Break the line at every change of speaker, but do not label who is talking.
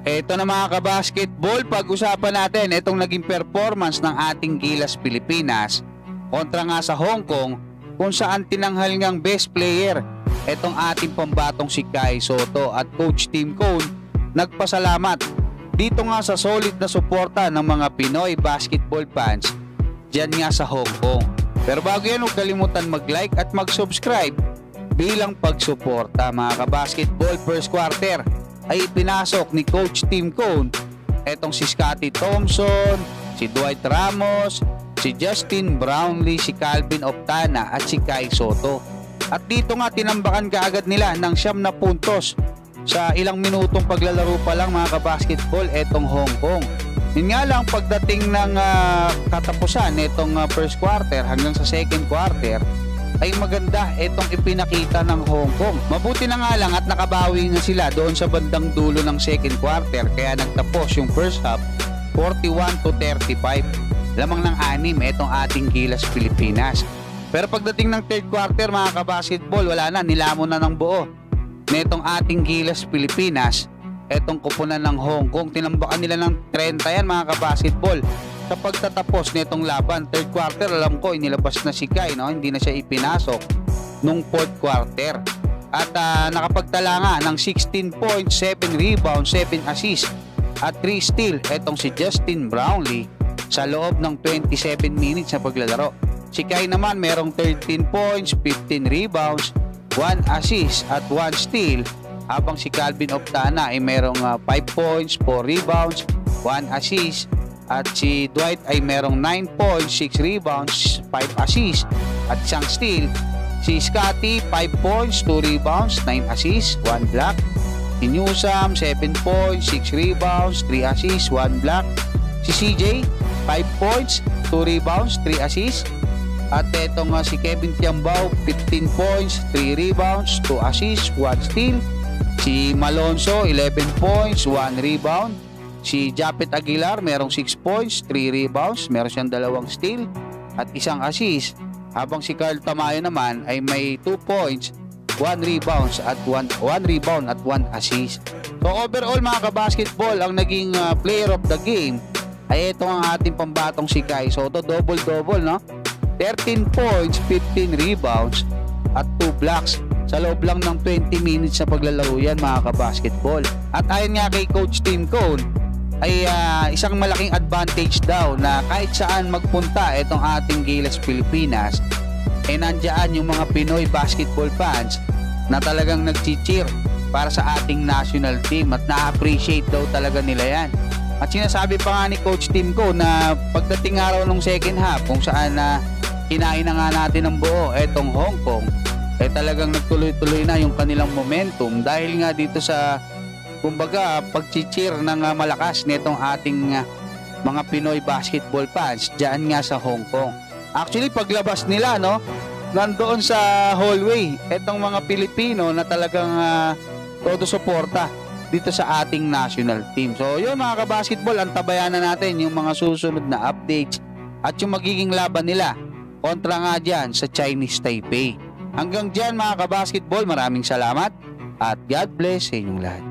Eto na mga kabasketball, pag-usapan natin itong naging performance ng ating Gilas Pilipinas kontra nga sa Hong Kong, kung saan tinanghal ngang best player itong ating pambatong si Kai Sotto, at Coach Tim Cone nagpasalamat dito nga sa solid na suporta ng mga Pinoy basketball fans dyan nga sa Hong Kong. Pero bago yan, huwag kalimutan mag-like at mag-subscribe bilang pagsuporta mga kabasketball. First quarter ay ipinasok ni Coach Tim Cone etong si Scottie Thompson, si Dwight Ramos, si Justin Brownlee, si Calvin Oftana at si Kai Sotto. At dito nga tinambakan kaagad nila ng 9 na puntos sa ilang minutong paglalaro pa lang mga kabasketball etong Hong Kong. Yun nga lang, pagdating ng katapusan etong first quarter hanggang sa second quarter ay maganda itong ipinakita ng Hong Kong. Mabuti na nga lang at nakabawi na sila doon sa bandang dulo ng second quarter, kaya nagtapos yung first half 41-35. Lamang ng 6 itong ating Gilas Pilipinas. Pero pagdating ng third quarter mga kabasketball, wala na, nilamon na ng buo nitong ating Gilas Pilipinas etong kupunan ng Hong Kong. Tinambakan nila ng 30 yan mga kabasketball. Sa pagtatapos nitong laban, third quarter, alam ko inilabas na si Kai, no? Hindi na siya ipinasok nung fourth quarter. At nakapagtala nga ng 16 points, 7 rebounds, 7 assists at 3 steal etong si Justin Brownlee sa loob ng 27 minutes na paglalaro. Si Kai naman merong 13 points, 15 rebounds, 1 assist at 1 steal, habang si Calvin Oftana ay merong 5 points, 4 rebounds, 1 assist, at si Dwight ay merong 9 points, 6 rebounds, 5 assists at 1 steal. Si Scottie 5 points, 2 rebounds, 9 assists, 1 block. Si Newsome 7 points, 6 rebounds, 3 assists, 1 block. Si CJ 5 points, 2 rebounds, 3 assists. At etong si Kevin Tiambao 15 points, 3 rebounds, 2 assists, 1 steal. Si Malonzo 11 points, 1 rebound. Si Japet Aguilar merong 6 points, 3 rebounds, meron siyang 2 steal at 1 assist, habang si Carl Tamayo naman ay may 2 points, 1 rebounds at 1 rebound at 1 assist. So overall mga kabasketball, ang naging player of the game ay ito ang ating pambatong si Kai Sotto. Double-double, no? 13 points, 15 rebounds at 2 blocks sa loob lang ng 20 minutes na paglalaro yan mga kabasketball. At ayon nga kay Coach Tim Cone ay isang malaking advantage daw na kahit saan magpunta itong ating Gilas Pilipinas, nandiyan yung mga Pinoy basketball fans na talagang nag-cheer para sa ating national team, at na-appreciate daw talaga nila yan. At sinasabi pa nga ni Coach Tim Cone na pagdating araw ng second half, kung saan kinain na nga natin ng buo itong Hong Kong, talagang nagtuloy-tuloy na yung kanilang momentum dahil nga dito sa kumbaga pag-cheer ng malakas nitong ating mga Pinoy basketball fans diyan nga sa Hong Kong. Actually paglabas nila, no, nandoon sa hallway itong mga Pilipino na talagang todo suporta dito sa ating national team. So yun mga kabasketball, antabayan na natin yung mga susunod na updates at yung magiging laban nila kontra nga dyan sa Chinese Taipei. Hanggang dyan mga kabasketball, maraming salamat at God bless sa inyong lahat.